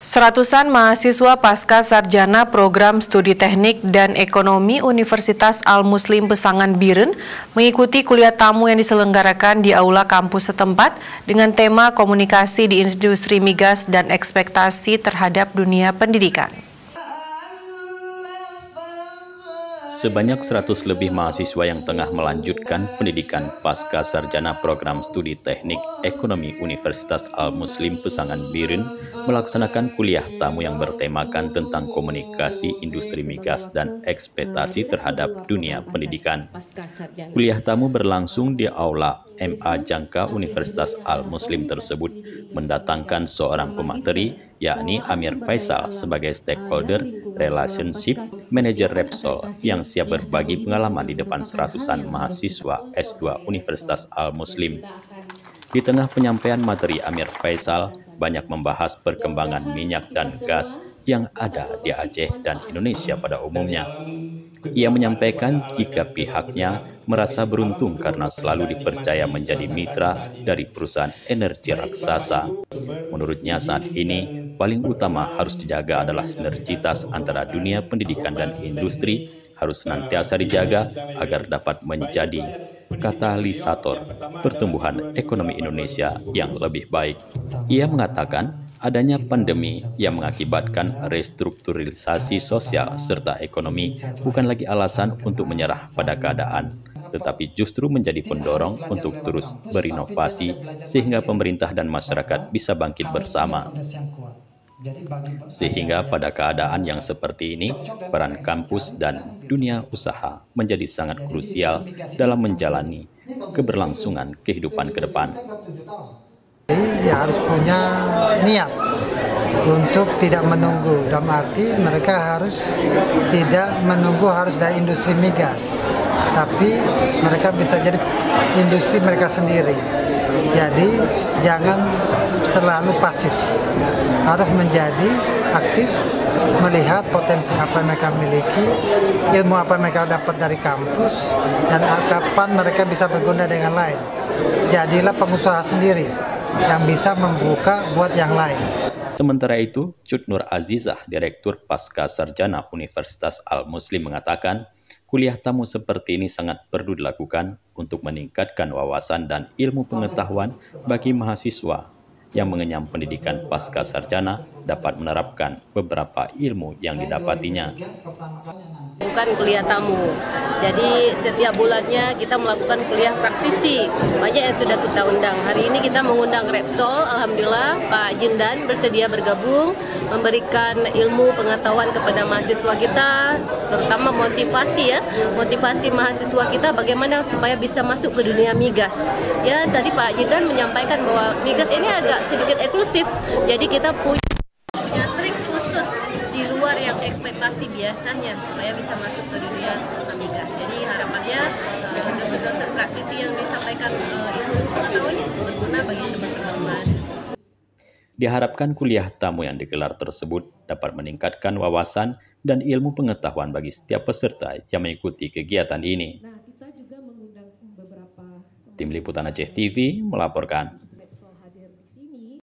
Seratusan mahasiswa pasca sarjana program studi teknik dan ekonomi Universitas Al-Muslim Pesangan Biren mengikuti kuliah tamu yang diselenggarakan di aula kampus setempat dengan tema komunikasi di industri migas dan ekspektasi terhadap dunia pendidikan. Sebanyak 100 lebih mahasiswa yang tengah melanjutkan pendidikan pasca sarjana program studi teknik ekonomi Universitas Al-Muslim Pesangan Biren melaksanakan kuliah tamu yang bertemakan tentang komunikasi industri migas dan ekspektasi terhadap dunia pendidikan. Kuliah tamu berlangsung di aula MA Jangka Universitas Al-Muslim tersebut mendatangkan seorang pemateri, yakni Amir Faisal sebagai stakeholder relationship manager Repsol yang siap berbagi pengalaman di depan seratusan mahasiswa S2 Universitas Al-Muslim. Di tengah penyampaian materi, Amir Faisal banyak membahas perkembangan minyak dan gas yang ada di Aceh dan Indonesia pada umumnya. Ia menyampaikan jika pihaknya merasa beruntung karena selalu dipercaya menjadi mitra dari perusahaan energi raksasa. Menurutnya saat ini, paling utama harus dijaga adalah sinergitas antara dunia pendidikan dan industri harus senantiasa dijaga agar dapat menjadi katalisator pertumbuhan ekonomi Indonesia yang lebih baik. Ia mengatakan, adanya pandemi yang mengakibatkan restrukturisasi sosial serta ekonomi bukan lagi alasan untuk menyerah pada keadaan, tetapi justru menjadi pendorong untuk terus berinovasi sehingga pemerintah dan masyarakat bisa bangkit bersama. Sehingga pada keadaan yang seperti ini, peran kampus dan dunia usaha menjadi sangat krusial dalam menjalani keberlangsungan kehidupan ke depan. Ya harus punya niat untuk tidak menunggu, dalam arti mereka harus tidak menunggu harus dari industri migas, tapi mereka bisa jadi industri mereka sendiri. Jadi jangan selalu pasif, harus menjadi aktif, melihat potensi apa yang mereka miliki, ilmu apa yang mereka dapat dari kampus, dan kapan mereka bisa berguna dengan lain. Jadilah pengusaha sendiri yang bisa membuka buat yang lain. Sementara itu, Cut Nur Azizah, Direktur Pasca Sarjana Universitas Al-Muslim mengatakan, kuliah tamu seperti ini sangat perlu dilakukan untuk meningkatkan wawasan dan ilmu pengetahuan bagi mahasiswa yang mengenyam pendidikan pasca sarjana dapat menerapkan beberapa ilmu yang didapatinya. Bukan kuliah tamu, jadi setiap bulannya kita melakukan kuliah praktisi, banyak yang sudah kita undang. Hari ini kita mengundang Repsol, alhamdulillah Pak Jindan bersedia bergabung, memberikan ilmu pengetahuan kepada mahasiswa kita, terutama motivasi mahasiswa kita bagaimana supaya bisa masuk ke dunia migas. Ya, tadi Pak Jindan menyampaikan bahwa migas ini agak sedikit eksklusif, jadi kita punya trik khusus di luar yang ekspektasi biasanya supaya bisa masuk ke dunia migas. Jadi harapannya dosen-dosen praktisi yang disampaikan ilmu pengetahuan berguna bagi teman-teman mahasiswa. Diharapkan kuliah tamu yang digelar tersebut dapat meningkatkan wawasan dan ilmu pengetahuan bagi setiap peserta yang mengikuti kegiatan ini. Tim Liputan Aceh TV melaporkan.